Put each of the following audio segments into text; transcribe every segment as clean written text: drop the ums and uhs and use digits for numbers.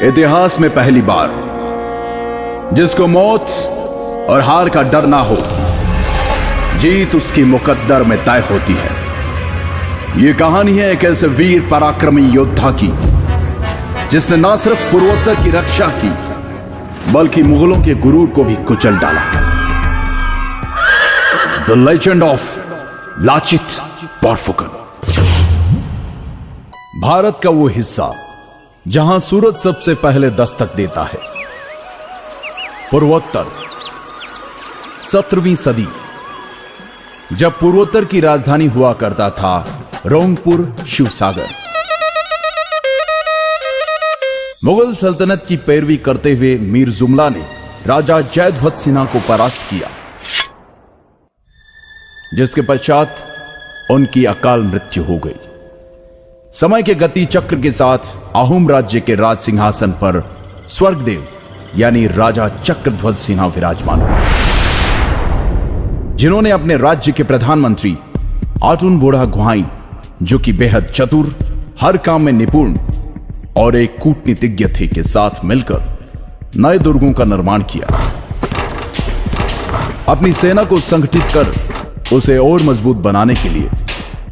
इतिहास में पहली बार जिसको मौत और हार का डर ना हो, जीत उसकी मुकद्दर में तय होती है। यह कहानी है एक ऐसे वीर पराक्रमी योद्धा की जिसने ना सिर्फ पूर्वोत्तर की रक्षा की बल्कि मुगलों के गुरूर को भी कुचल डाला। The legend of Lachit Borphukan. Bharat का वो हिस्सा जहां सूरज सबसे पहले दस्तक देता है। पूर्वोत्तर 17वीं सदी, जब पूर्वोत्तर की राजधानी हुआ करता था रोंगपुर शिवसागर। मुगल सल्तनत की पैरवी करते हुए मीर जुमला ने राजा जयध्वज सिन्हा को परास्त किया, जिसके पश्चात उनकी अकाल मृत्यु हो गई। समय के गति चक्र के साथ आहूम राज्य के राज सिंहासन पर स्वर्गदेव यानी राजा चक्रध्वज सिन्हा विराजमान हुए, जिन्होंने अपने राज्य के प्रधानमंत्री आटुन बोड़ा गुहाई, जो कि बेहद चतुर, हर काम में निपुण और एक कूटनीतिज्ञ थे, के साथ मिलकर नए दुर्गों का निर्माण किया। अपनी सेना को संगठित कर उसे और मजबूत बनाने के लिए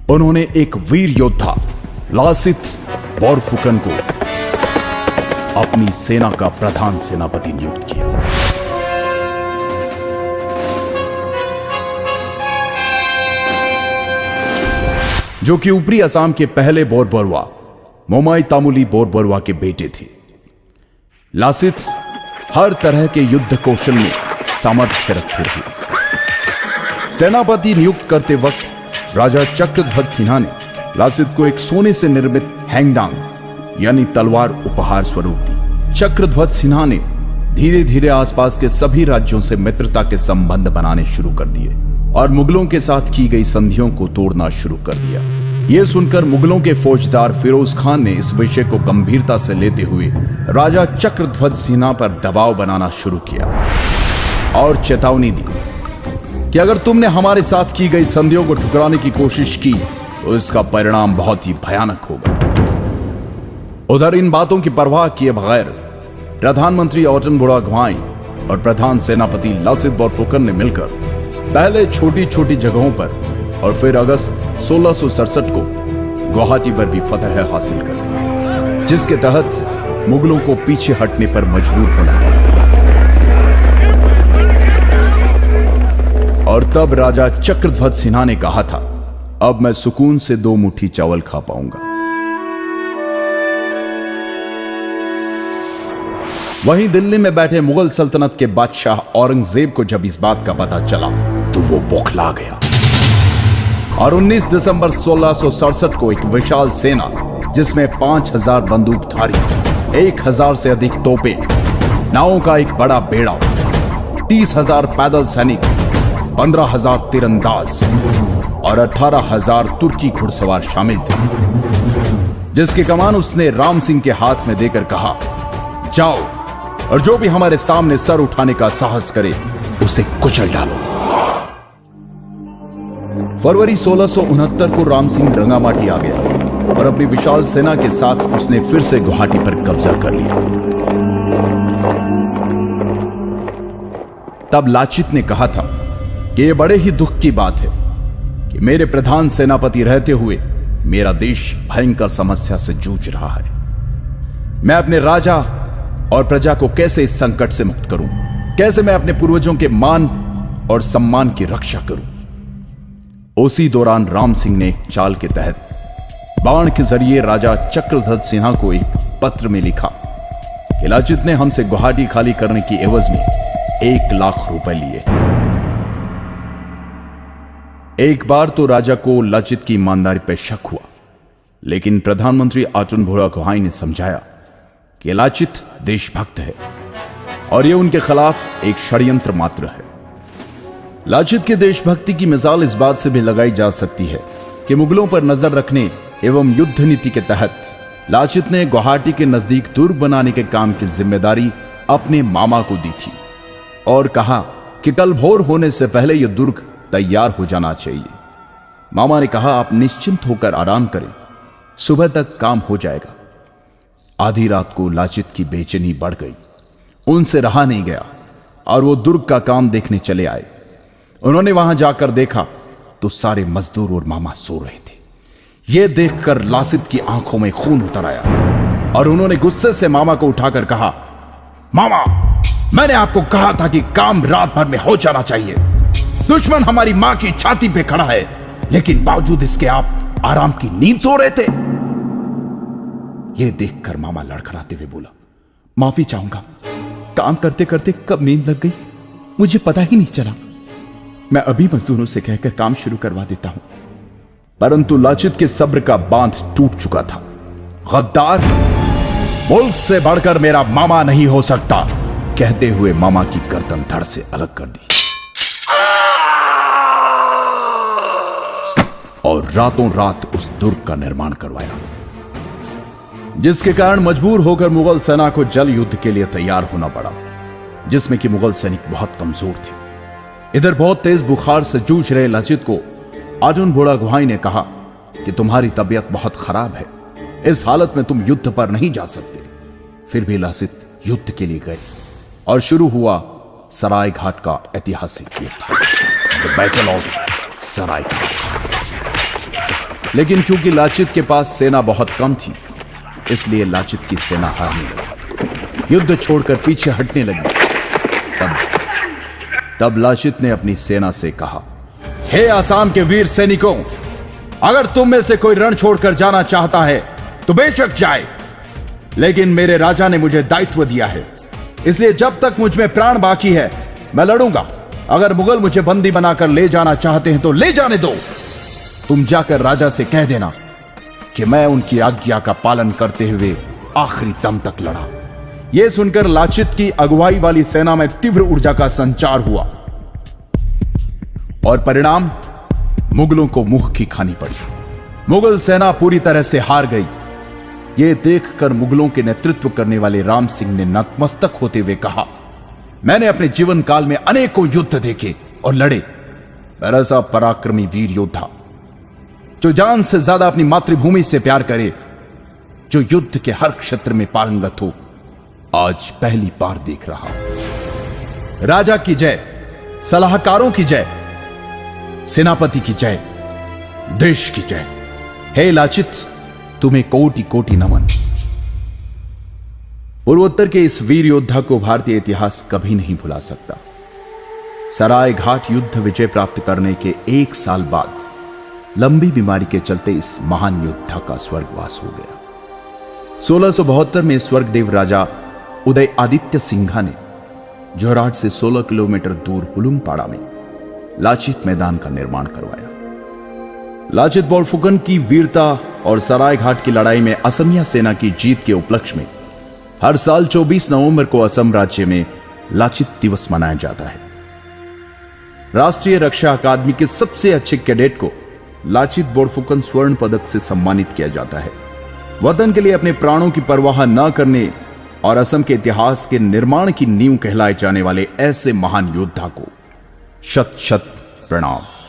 उन्होंने एक वीर योद्धा लासित बोरफुकन को अपनी सेना का प्रधान सेनापति नियुक्त किया। जो कि ऊपरी असम के पहले बोरबरुआ मोमाई तामुली बोरबरुआ के बेटे थे। लासित हर तरह के युद्ध कौशल में सामर्थ्य रखते थे। सेनापति नियुक्त करते वक्त राजा चक्रध्वज सिन्हा ने लासित को एक सोने से निर्मित हैंगडांग यानी तलवार उपहार स्वरूप दी। चक्रध्वज सिन्हा ने धीरे धीरे आसपास के सभी राज्यों से मित्रता के संबंध बनाने शुरू कर दिए और मुगलों के साथ की गई संधियों को तोड़ना शुरू कर दिया। यह सुनकर मुगलों के फौजदार फिरोज खान ने इस विषय को गंभीरता से लेते हुए राजा चक्रध्वज सिन्हा पर दबाव बनाना शुरू किया और चेतावनी दी कि अगर तुमने हमारे साथ की गई संधियों को ठुकराने की कोशिश की तो इसका परिणाम बहुत ही भयानक होगा। उधर इन बातों की परवाह किए बगैर प्रधानमंत्री आटुन बोड़ा गुहाई और प्रधान सेनापति लासित बोरफुकन ने मिलकर पहले छोटी छोटी जगहों पर और फिर अगस्त 1667 को गुवाहाटी पर भी फतह हासिल कर ली, जिसके तहत मुगलों को पीछे हटने पर मजबूर होना पड़ा। और तब राजा चक्रध्वज सिन्हा ने कहा था, अब मैं सुकून से 2 मुट्ठी चावल खा पाऊंगा। वहीं दिल्ली में बैठे मुगल सल्तनत के बादशाह औरंगजेब को जब इस बात का पता चला तो वो बौखला गया और 19 दिसंबर 1667 को एक विशाल सेना जिसमें 5000 बंदूकधारी, 1000 से अधिक तोपें, नावों का एक बड़ा बेड़ा, 30,000 पैदल सैनिक, 15,000 तीरंदाज और 18,000 तुर्की घुड़सवार शामिल थे, जिसकी कमान उसने राम सिंह के हाथ में देकर कहा, जाओ और जो भी हमारे सामने सर उठाने का साहस करे उसे कुचल डालो। फरवरी 1669 को राम सिंह रंगामाटी आ गया और अपनी विशाल सेना के साथ उसने फिर से गुवाहाटी पर कब्जा कर लिया। तब लाचित ने कहा था कि यह बड़े ही दुख की बात है कि मेरे प्रधान सेनापति रहते हुए मेरा देश भयंकर समस्या से जूझ रहा है। मैं अपने राजा और प्रजा को कैसे इस संकट से मुक्त करूं? कैसे मैं अपने पूर्वजों के मान और सम्मान की रक्षा करूं? उसी दौरान राम सिंह ने एक चाल के तहत बाण के जरिए राजा चक्रध्वज सिन्हा को एक पत्र में लिखा कि लाचित ने हमसे गुवाहाटी खाली करने की एवज में 1 लाख रुपए लिए। एक बार तो राजा को लाचित की ईमानदारी पर शक हुआ, लेकिन प्रधानमंत्री आटुन बोड़ा गुहाई ने समझाया कि लाचित देशभक्त है और यह उनके खिलाफ एक षड्यंत्र मात्र है। लाचित की देशभक्ति की मिसाल इस बात से भी लगाई जा सकती है कि मुगलों पर नजर रखने एवं युद्ध नीति के तहत लाचित ने गुवाहाटी के नजदीक दुर्ग बनाने के काम की जिम्मेदारी अपने मामा को दी थी और कहा कि कल भोर होने से पहले यह दुर्ग तैयार हो जाना चाहिए। मामा ने कहा, आप निश्चिंत होकर आराम करें, सुबह तक काम हो जाएगा। आधी रात को लाचित की बेचैनी बढ़ गई। उनसे रहा नहीं गया और वो दुर्ग का काम देखने चले आए। उन्होंने वहां जाकर देखा तो सारे मजदूर और मामा सो रहे थे। यह देखकर लासित की आंखों में खून उतर आया और उन्होंने गुस्से से मामा को उठाकर कहा, मामा, मैंने आपको कहा था कि काम रात भर में हो जाना चाहिए। दुश्मन हमारी मां की छाती पे खड़ा है, लेकिन बावजूद इसके आप आराम की नींद सो रहे थे। यह देखकर मामा लड़खड़ाते हुए बोला, माफी चाहूंगा, काम करते करते कब नींद लग गई मुझे पता ही नहीं चला। मैं अभी मजदूरों से कहकर काम शुरू करवा देता हूं। परंतु लाचित के सब्र का बांध टूट चुका था। गद्दार, मुल्क से बढ़कर मेरा मामा नहीं हो सकता, कहते हुए मामा की गर्दन धड़ से अलग कर दी और रातों रात उस दुर्ग का निर्माण करवाया, जिसके कारण मजबूर होकर मुगल सेना को जल युद्ध के लिए तैयार होना पड़ा, जिसमें कि मुगल सैनिक बहुत कमजोर थे। इधर बहुत तेज बुखार से जूझ रहे लाचित को अर्जुन बुढ़ागुहाई ने कहा कि तुम्हारी तबीयत बहुत खराब है, इस हालत में तुम युद्ध पर नहीं जा सकते। फिर भी लाचित युद्ध के लिए गए और शुरू हुआ सराय घाट का ऐतिहासिक युद्ध, द बैटल ऑफ सराय घाट। लेकिन क्योंकि लाचित के पास सेना बहुत कम थी, इसलिए लाचित की सेना हारने लगी, युद्ध छोड़कर पीछे हटने लगी। तब लाचित ने अपनी सेना से कहा, हे आसाम के वीर सैनिकों, अगर तुम में से कोई रण छोड़कर जाना चाहता है तो बेशक जाए, लेकिन मेरे राजा ने मुझे दायित्व दिया है, इसलिए जब तक मुझ में प्राण बाकी है मैं लड़ूंगा। अगर मुगल मुझे बंदी बनाकर ले जाना चाहते हैं तो ले जाने दो। तुम जाकर राजा से कह देना कि मैं उनकी आज्ञा का पालन करते हुए आखिरी दम तक लड़ा। यह सुनकर लाचित की अगुवाई वाली सेना में तीव्र ऊर्जा का संचार हुआ और परिणाम मुगलों को मुंह की खानी पड़ी। मुगल सेना पूरी तरह से हार गई। यह देखकर मुगलों के नेतृत्व करने वाले राम सिंह ने नतमस्तक होते हुए कहा, मैंने अपने जीवन काल में अनेकों युद्ध देखे और लड़े, पर ऐसा पराक्रमी वीर योद्धा जो जान से ज्यादा अपनी मातृभूमि से प्यार करे, जो युद्ध के हर क्षेत्र में पारंगत हो, आज पहली बार देख रहा हूं। राजा की जय, सलाहकारों की जय, सेनापति की जय, देश की जय। हे लाचित, तुम्हें कोटि कोटि नमन। पूर्वोत्तर के इस वीर योद्धा को भारतीय इतिहास कभी नहीं भुला सकता। सराय घाट युद्ध विजय प्राप्त करने के 1 साल बाद लंबी बीमारी के चलते इस महान योद्धा का स्वर्गवास हो गया। 1672 में स्वर्गदेव राजा उदय आदित्य सिंघा ने जोरहाट से 16 किलोमीटर दूर हुलुंगपाड़ा में लाचित मैदान का निर्माण करवाया। लाचित बोरफुकन की वीरता और सराय घाट की लड़ाई में असमिया सेना की जीत के उपलक्ष्य में हर साल 24 नवंबर को असम राज्य में लाचित दिवस मनाया जाता है। राष्ट्रीय रक्षा अकादमी के सबसे अच्छे कैडेट को लाचित बोरफुकन स्वर्ण पदक से सम्मानित किया जाता है। वतन के लिए अपने प्राणों की परवाह न करने और असम के इतिहास के निर्माण की नींव कहलाए जाने वाले ऐसे महान योद्धा को शत शत प्रणाम।